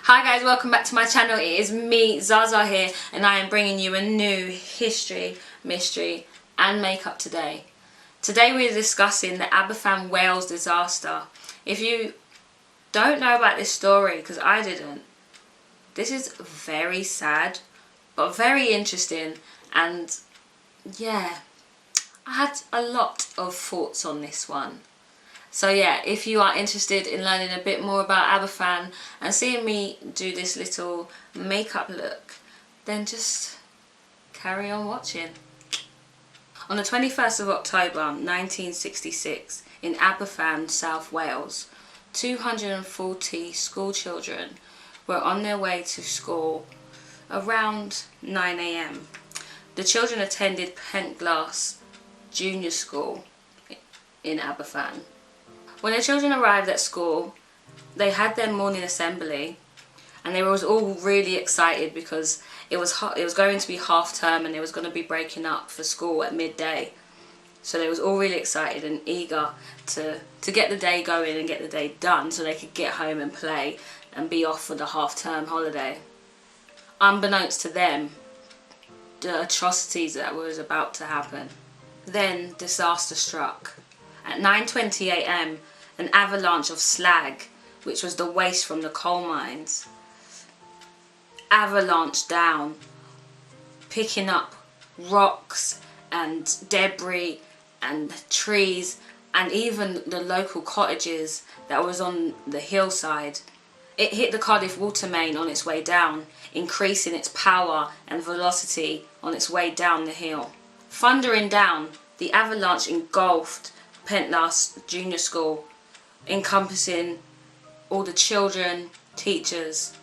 Hi guys, welcome back to my channel. It is me, Zaza here, and I am bringing you a new history, mystery and makeup today. Today we're discussing the Aberfan Wales Disaster. If you don't know about this story, because I didn't, this is very sad but very interesting, and yeah, I had a lot of thoughts on this one. So yeah, if you are interested in learning a bit more about Aberfan and seeing me do this little makeup look, then just carry on watching. On the 21st of October 1966 in Aberfan, South Wales, 240 school children were on their way to school around 9 AM. The children attended Pentglass Junior School in Aberfan. When the children arrived at school, they had their morning assembly, and they were all really excited because it was going to be half term and they was going to be breaking up for school at midday. So they was all really excited and eager to get the day going and get the day done so they could get home and play and be off for the half term holiday. Unbeknownst to them, the atrocities that was about to happen. Then disaster struck. At 9:20 AM, an avalanche of slag, which was the waste from the coal mines, avalanched down, picking up rocks and debris and trees and even the local cottages that was on the hillside. It hit the Cardiff water main on its way down, increasing its power and velocity on its way down the hill. Thundering down, the avalanche engulfed Pentglass Junior School, encompassing all the children, teachers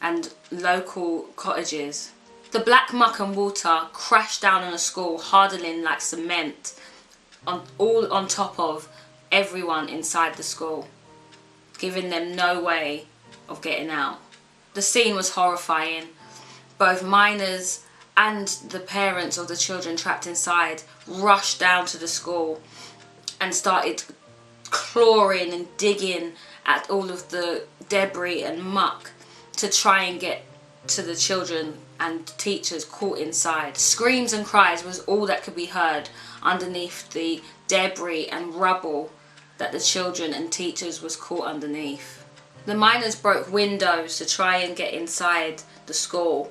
and local cottages. The black muck and water crashed down on the school, hardening like cement all on top of everyone inside the school, giving them no way of getting out. The scene was horrifying. Both miners and the parents of the children trapped inside rushed down to the school and started clawing and digging at all of the debris and muck to try and get to the children and teachers caught inside. Screams and cries was all that could be heard underneath the debris and rubble that the children and teachers was caught underneath. The miners broke windows to try and get inside the school.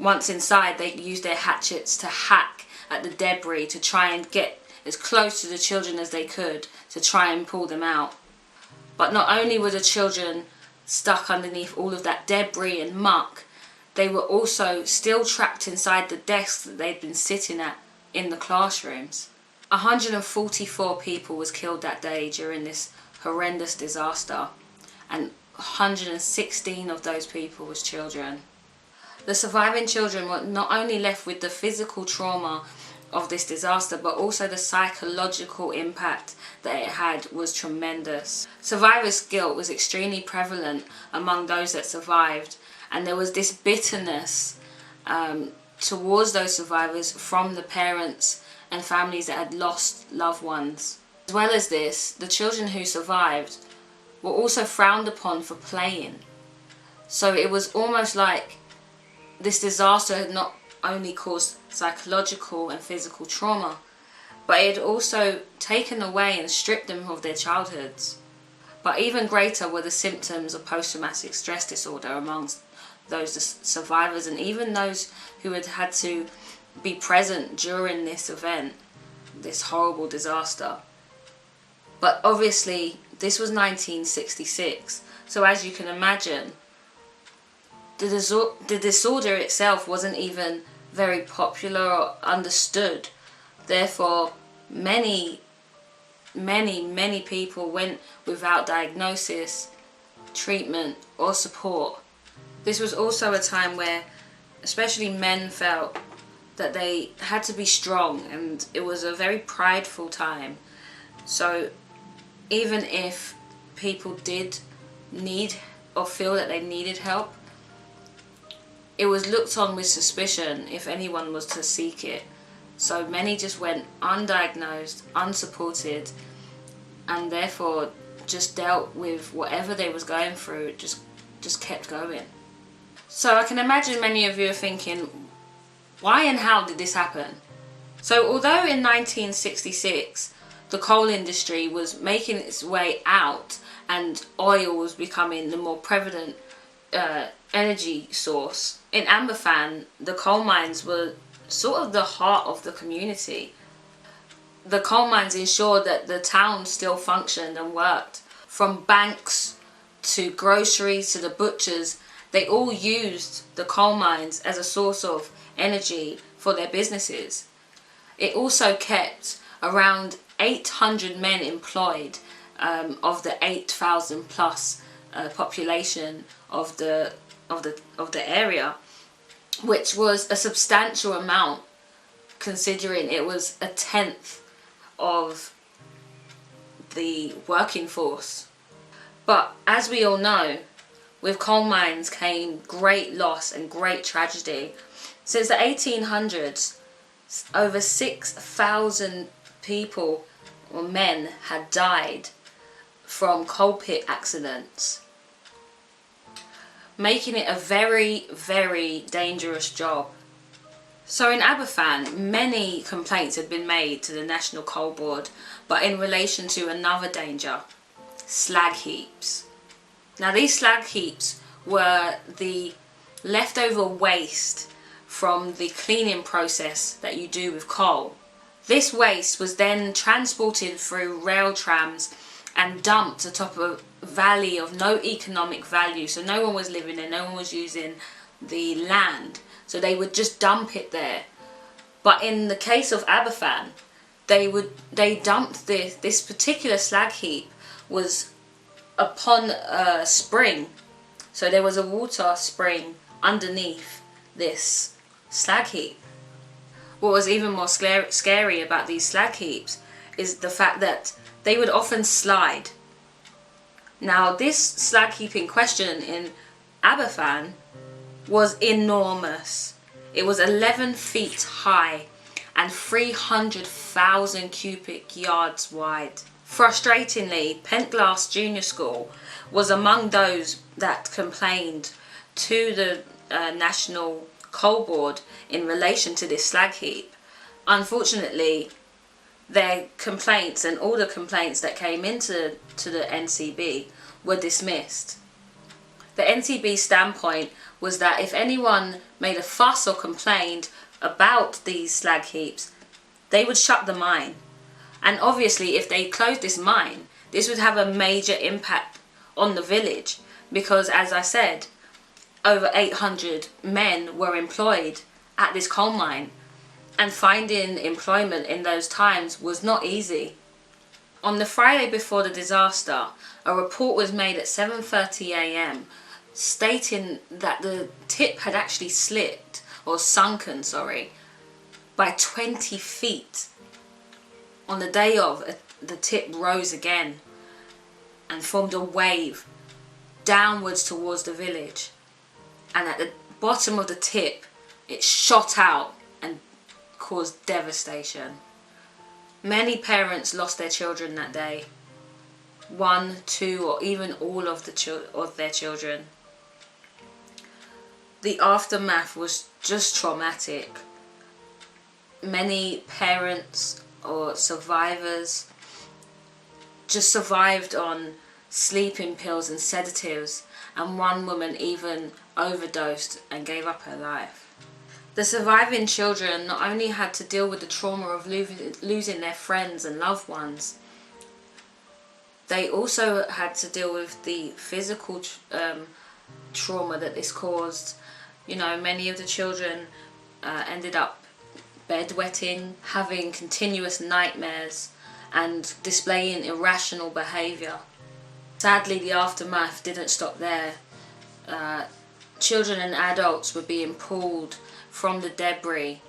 Once inside, they used their hatchets to hack at the debris to try and get as close to the children as they could to try and pull them out. But not only were the children stuck underneath all of that debris and muck, they were also still trapped inside the desks that they'd been sitting at in the classrooms. 144 people was killed that day during this horrendous disaster, and 116 of those people was children. The surviving children were not only left with the physical trauma of this disaster, but also the psychological impact that it had was tremendous. Survivor's guilt was extremely prevalent among those that survived, and there was this bitterness towards those survivors from the parents and families that had lost loved ones. As well as this, the children who survived were also frowned upon for playing. So it was almost like this disaster had not only caused psychological and physical trauma, but it had also taken away and stripped them of their childhoods. But even greater were the symptoms of post-traumatic stress disorder amongst those survivors, and even those who had had to be present during this event, this horrible disaster. But obviously this was 1966, so as you can imagine, the disorder itself wasn't even very popular or understood. Therefore, many people went without diagnosis, treatment or support. This was also a time where especially men felt that they had to be strong, and it was a very prideful time. So even if people did need or feel that they needed help, it was looked on with suspicion if anyone was to seek it. So many just went undiagnosed, unsupported, and therefore just dealt with whatever they was going through, just kept going. So I can imagine many of you are thinking, why and how did this happen? So although in 1966 the coal industry was making its way out and oil was becoming the more prevalent energy source, in Aberfan the coal mines were sort of the heart of the community. The coal mines ensured that the town still functioned and worked. From banks to groceries to the butchers, they all used the coal mines as a source of energy for their businesses. It also kept around 800 men employed of the 8,000 plus population of the area, which was a substantial amount considering it was a tenth of the working force. But as we all know, with coal mines came great loss and great tragedy. Since the 1800s, over 6,000 people or men had died from coal pit accidents, making it a very, very dangerous job. So in Aberfan, many complaints had been made to the National Coal Board, but in relation to another danger, slag heaps. Now these slag heaps were the leftover waste from the cleaning process that you do with coal. This waste was then transported through rail trams and dumped atop a valley of no economic value. So no one was living there, no one was using the land. So they would just dump it there. But in the case of Aberfan, they dumped this particular slag heap was upon a spring. So there was a water spring underneath this slag heap. What was even more scary about these slag heaps is the fact that they would often slide. Now this slag heap in question in Aberfan was enormous. It was 11 feet high and 300,000 cubic yards wide. Frustratingly, Pentglass Junior School was among those that complained to the National Coal Board in relation to this slag heap. Unfortunately, their complaints and all the complaints that came into the NCB were dismissed. The NCB standpoint was that if anyone made a fuss or complained about these slag heaps, they would shut the mine. And obviously if they closed this mine, this would have a major impact on the village, because as I said, over 800 men were employed at this coal mine, and finding employment in those times was not easy. On the Friday before the disaster, a report was made at 7:30 a.m. stating that the tip had actually slipped, or sunken, by 20 feet. On the day of, the tip rose again and formed a wave downwards towards the village. And at the bottom of the tip, it shot out and caused devastation. Many parents lost their children that day. 1, 2, or even all of their children. The aftermath was just traumatic. Many parents or survivors just survived on sleeping pills and sedatives, and one woman even overdosed and gave up her life. The surviving children not only had to deal with the trauma of losing their friends and loved ones, they also had to deal with the physical trauma that this caused. You know, many of the children ended up bedwetting, having continuous nightmares, and displaying irrational behaviour. Sadly, the aftermath didn't stop there. Children and adults were being pulled from the debris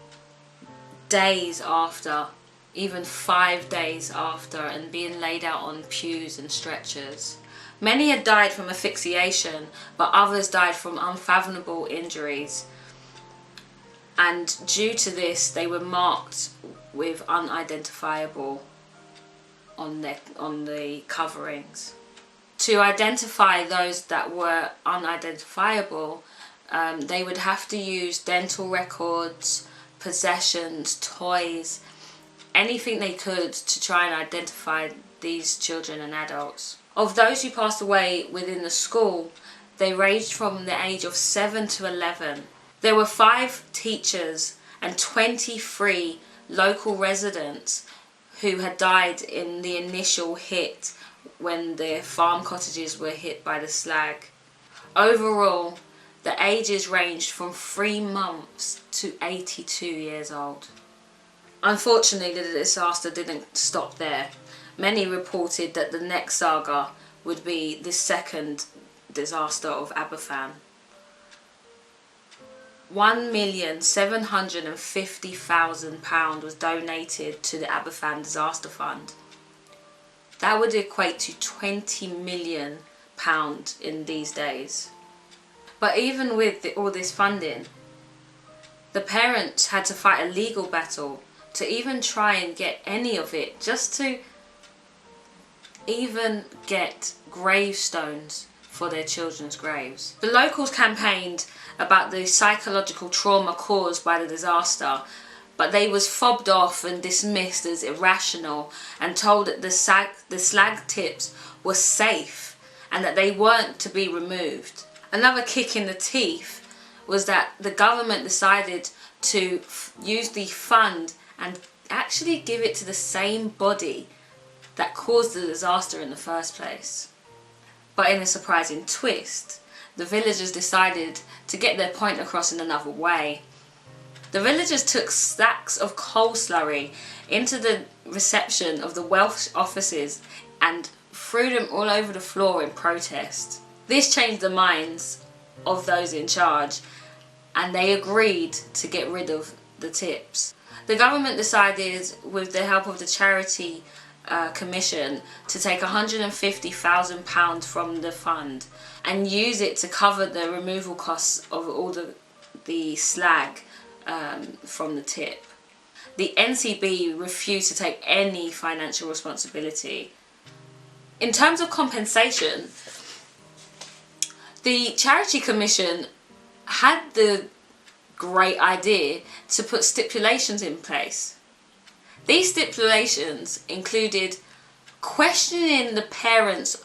days after, even 5 days after, and being laid out on pews and stretchers. Many had died from asphyxiation, but others died from unfathomable injuries. And due to this, they were marked with unidentifiable on the coverings. To identify those that were unidentifiable, They would have to use dental records, possessions, toys, anything they could to try and identify these children and adults. Of those who passed away within the school, they ranged from the age of 7 to 11. There were 5 teachers and 23 local residents who had died in the initial hit when the farm cottages were hit by the slag. Overall, the ages ranged from 3 months to 82 years old. Unfortunately, the disaster didn't stop there. Many reported that the next saga would be the second disaster of Aberfan. £1,750,000 was donated to the Aberfan Disaster Fund. That would equate to £20 million in these days. But even with all this funding, the parents had to fight a legal battle to even try and get any of it, just to even get gravestones for their children's graves. The locals campaigned about the psychological trauma caused by the disaster, but they was fobbed off and dismissed as irrational and told that the slag tips were safe and that they weren't to be removed. Another kick in the teeth was that the government decided to use the fund and actually give it to the same body that caused the disaster in the first place. But in a surprising twist, the villagers decided to get their point across in another way. The villagers took stacks of coal slurry into the reception of the Welsh offices and threw them all over the floor in protest. This changed the minds of those in charge, and they agreed to get rid of the tips. The government decided, with the help of the charity commission, to take £150,000 from the fund and use it to cover the removal costs of all the slag from the tip. The NCB refused to take any financial responsibility. In terms of compensation, the charity commission had the great idea to put stipulations in place. These stipulations included questioning the parents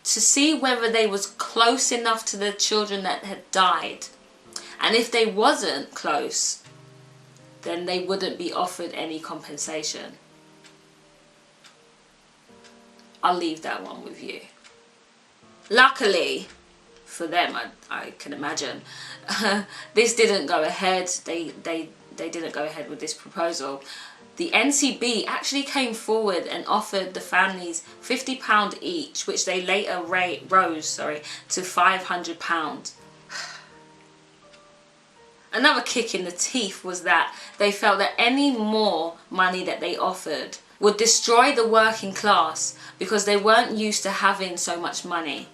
to see whether they was close enough to the children that had died, and if they wasn't close, then they wouldn't be offered any compensation. I'll leave that one with you. Luckily for them, I can imagine, this didn't go ahead. They didn't go ahead with this proposal. The NCB actually came forward and offered the families £50 each, which they later rose to £500. Another kick in the teeth was that they felt that any more money that they offered would destroy the working class because they weren't used to having so much money.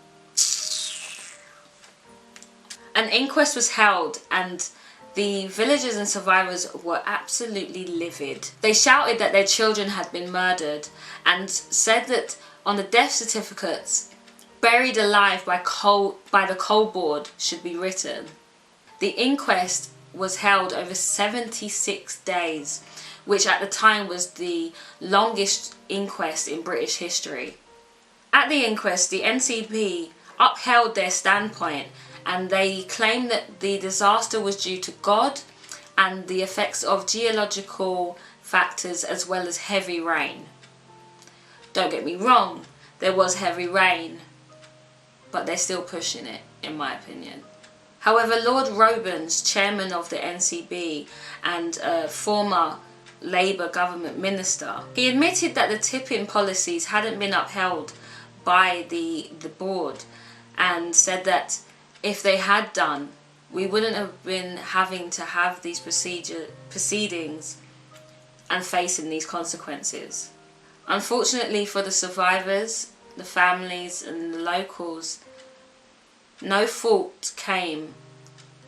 An inquest was held and the villagers and survivors were absolutely livid. They shouted that their children had been murdered and said that on the death certificates, "buried alive by the coal board" should be written. The inquest was held over 76 days, which at the time was the longest inquest in British history. At the inquest, the NCB upheld their standpoint and they claimed that the disaster was due to God and the effects of geological factors as well as heavy rain. Don't get me wrong, there was heavy rain, but they're still pushing it, in my opinion. However, Lord Robens, chairman of the NCB and a former Labour government minister, he admitted that the tipping policies hadn't been upheld by the board and said that if they had done, we wouldn't have been having to have these proceedings and facing these consequences. Unfortunately for the survivors, the families and the locals, no fault came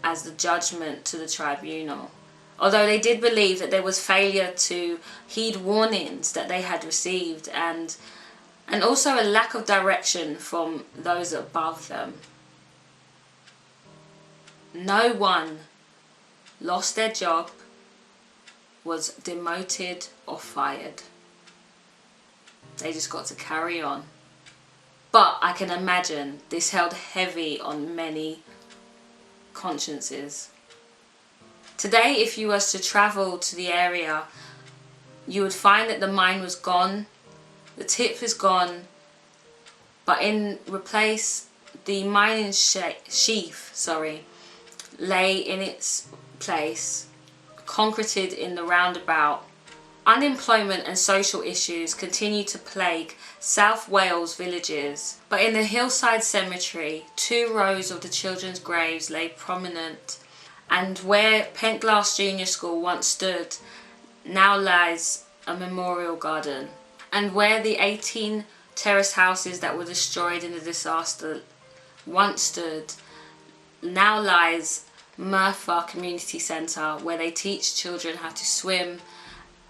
as the judgment to the tribunal, although they did believe that there was failure to heed warnings that they had received and also a lack of direction from those above them. No one lost their job, was demoted or fired. They just got to carry on. But I can imagine this held heavy on many consciences. Today, if you was to travel to the area, you would find that the mine was gone, the tip is gone, but in replace, the mining sheath, lay in its place, concreted in the roundabout. Unemployment and social issues continue to plague South Wales villages, but in the hillside cemetery, 2 rows of the children's graves lay prominent, and where Pentglass Junior School once stood, now lies a memorial garden, and where the 18 terrace houses that were destroyed in the disaster once stood, now lies Merthyr Community Centre, where they teach children how to swim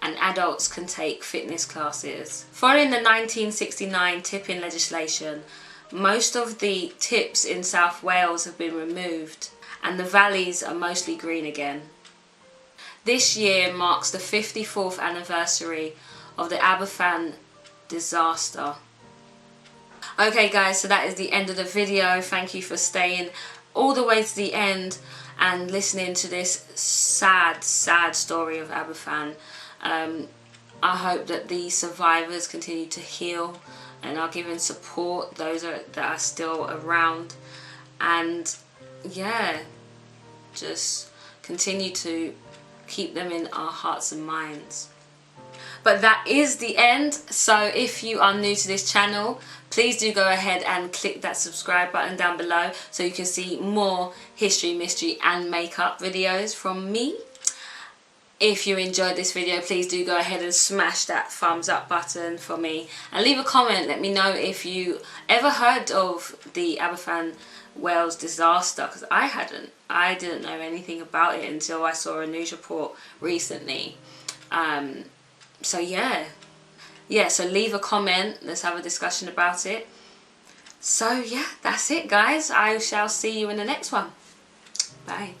and adults can take fitness classes. Following the 1969 tipping legislation, most of the tips in South Wales have been removed and the valleys are mostly green again. This year marks the 54th anniversary of the Aberfan disaster. Okay guys, so that is the end of the video. Thank you for staying all the way to the end and listening to this sad story of Aberfan. I hope that the survivors continue to heal and are given support, those that are still around, and yeah, just continue to keep them in our hearts and minds. But that is the end. So if you are new to this channel, please do go ahead and click that subscribe button down below so you can see more history, mystery and makeup videos from me. If you enjoyed this video, please do go ahead and smash that thumbs up button for me and leave a comment. Let me know if you ever heard of the Aberfan Wales disaster, because I hadn't. I didn't know anything about it until I saw a news report recently. So yeah, so leave a comment, let's have a discussion about it. So yeah, that's it guys, I shall see you in the next one. Bye.